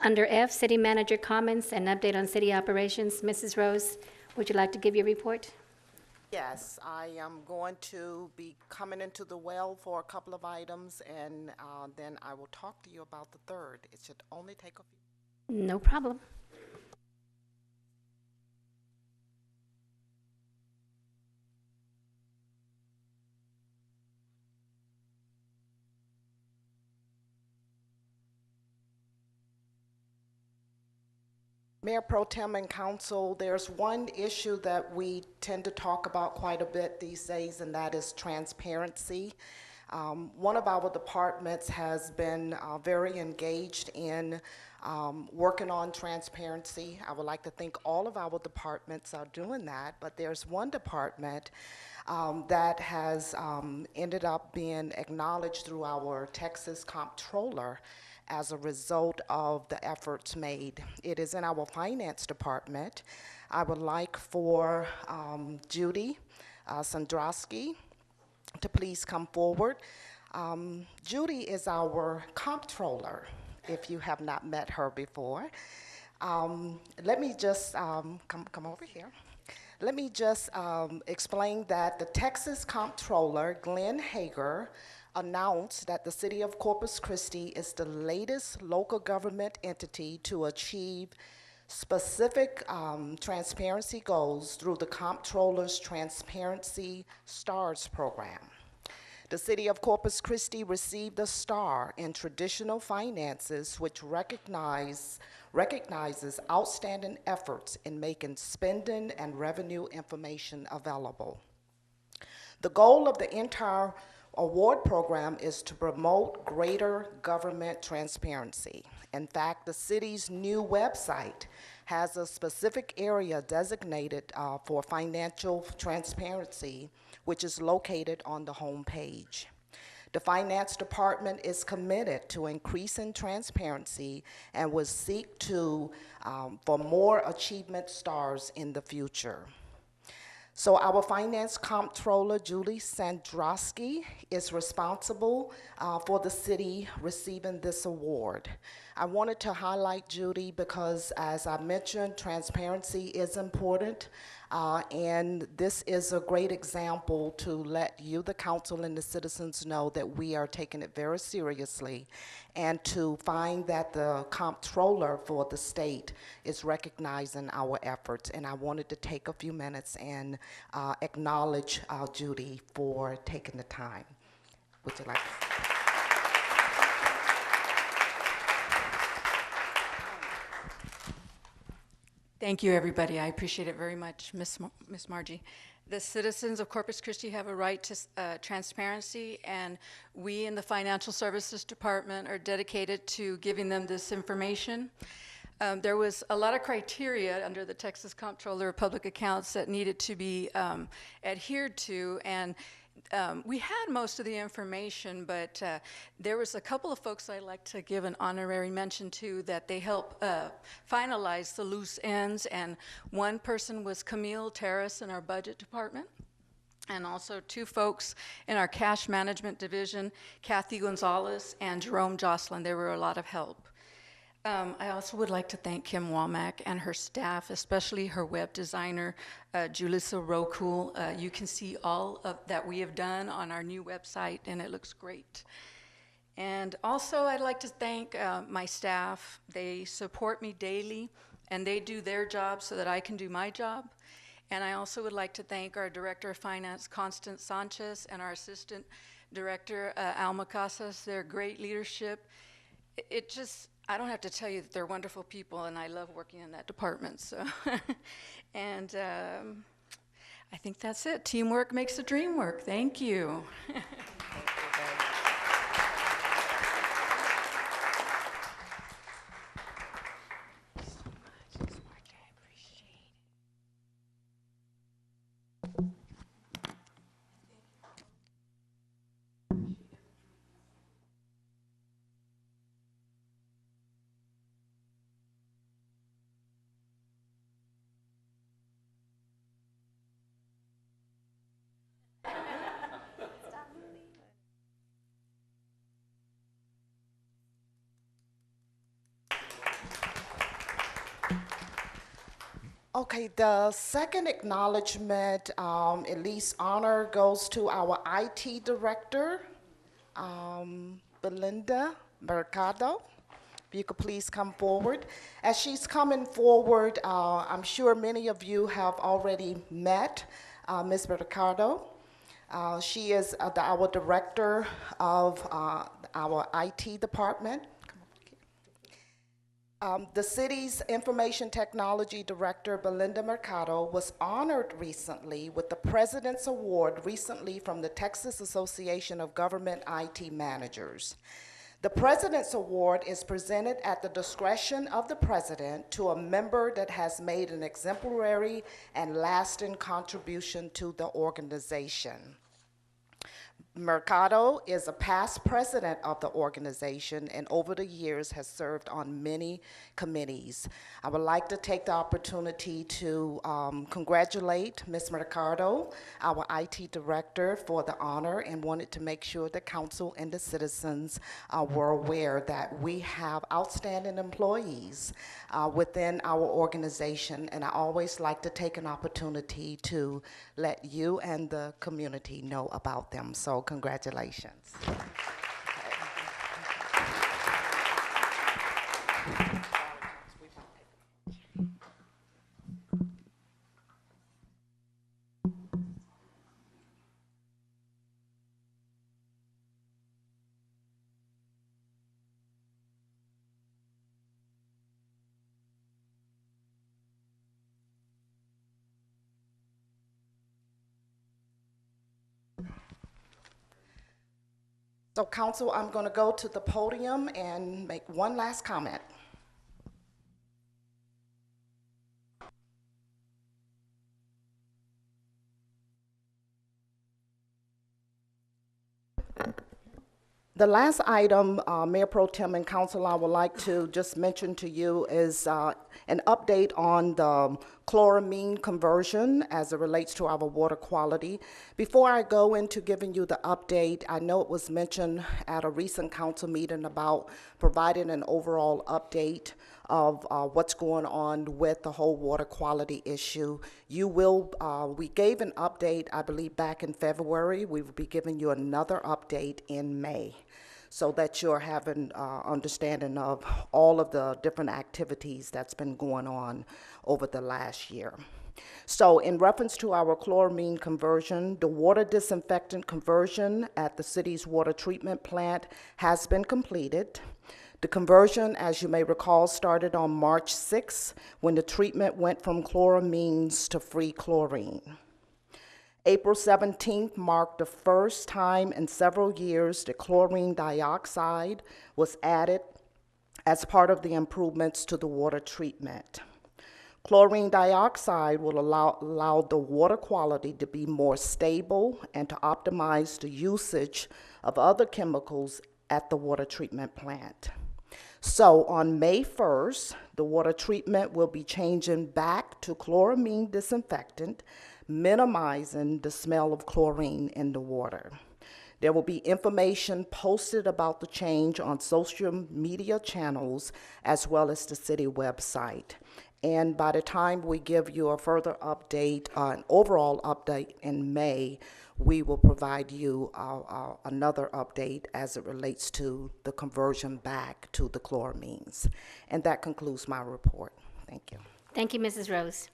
Under F, City Manager comments and update on city operations. Mrs. Rose, would you like to give your report? Yes, I am going to be coming into the well for a couple of items, and then I will talk to you about the third. It should only take a few. No problem. Mayor Pro Tem and Council, there's one issue that we tend to talk about quite a bit these days, and that is transparency. One of our departments has been very engaged in working on transparency. I would like to think all of our departments are doing that, but there's one department that has ended up being acknowledged through our Texas Comptroller as a result of the efforts made. It is in our finance department. I would like for Judy Sandrowski to please come forward. Judy is our comptroller, if you have not met her before. Let me just come over here. Let me just explain that the Texas Comptroller, Glenn Hager, announced that the city of Corpus Christi is the latest local government entity to achieve specific transparency goals through the Comptroller's Transparency Stars program. The city of Corpus Christi received a star in traditional finances, which recognizes outstanding efforts in making spending and revenue information available. The goal of the entire award program is to promote greater government transparency. In fact, the city's new website has a specific area designated for financial transparency, which is located on the home page. The finance department is committed to increasing transparency and will seek to for more achievement stars in the future. So our finance comptroller, Julie Sandrowski, is responsible for the city receiving this award. I wanted to highlight Judy because, as I mentioned, transparency is important, and this is a great example to let you, the council, and the citizens know that we are taking it very seriously, and to find that the comptroller for the state is recognizing our efforts. And I wanted to take a few minutes and acknowledge Judy for taking the time. Would you like to? Thank you, everybody. I appreciate it very much, Miss Margie. The citizens of Corpus Christi have a right to transparency, and we in the Financial Services Department are dedicated to giving them this information. There was a lot of criteria under the Texas Comptroller of Public Accounts that needed to be adhered to, and we had most of the information, but there was a couple of folks I'd like to give an honorary mention to that they help finalize the loose ends, and one person was Camille Terrace in our budget department, and also two folks in our cash management division, Kathy Gonzalez and Jerome Jocelyn. They were a lot of help. I also would like to thank Kim Womack and her staff, especially her web designer, Julissa Rokul. You can see all of that we have done on our new website, and it looks great. And also, I'd like to thank my staff. They support me daily, and they do their job so that I can do my job. And I also would like to thank our Director of Finance, Constance Sanchez, and our Assistant Director, Alma Casas. Their great leadership. I don't have to tell you that they're wonderful people, and I love working in that department. So, and I think that's it. Teamwork makes the dream work. Thank you. Stop moving. Okay, the second acknowledgement, at least honor, goes to our IT director, Belinda Mercado. If you could please come forward. As she's coming forward, I'm sure many of you have already met Ms. Mercado. She is our director of our IT department. The city's information technology director, Belinda Mercado, was honored recently with the President's Award recently from the Texas Association of Government IT Managers. The President's Award is presented at the discretion of the President to a member that has made an exemplary and lasting contribution to the organization. Mercado is a past president of the organization and over the years has served on many committees. I would like to take the opportunity to congratulate Ms. Mercado, our IT director, for the honor, and wanted to make sure the council and the citizens were aware that we have outstanding employees within our organization, and I always like to take an opportunity to let you and the community know about them. So congratulations. So council, I'm going to go to the podium and make one last comment. The last item, Mayor Pro Tem and Council, I would like to just mention to you is an update on the chloramine conversion as it relates to our water quality. Before I go into giving you the update, I know it was mentioned at a recent council meeting about providing an overall update of what's going on with the whole water quality issue. We gave an update, I believe, back in February. We will be giving you another update in May, so that you're having understanding of all of the different activities that's been going on over the last year. So in reference to our chloramine conversion, the water disinfectant conversion at the city's water treatment plant has been completed. The conversion, as you may recall, started on March 6th when the treatment went from chloramines to free chlorine. April 17th marked the first time in several years that chlorine dioxide was added as part of the improvements to the water treatment. Chlorine dioxide will allow the water quality to be more stable and to optimize the usage of other chemicals at the water treatment plant. So on May 1st, the water treatment will be changing back to chloramine disinfectant, minimizing the smell of chlorine in the water. There will be information posted about the change on social media channels as well as the city website. And by the time we give you a further update, an overall update in May, we will provide you another update as it relates to the conversion back to the chloramines. And that concludes my report. Thank you. Thank you, Mrs. Rose.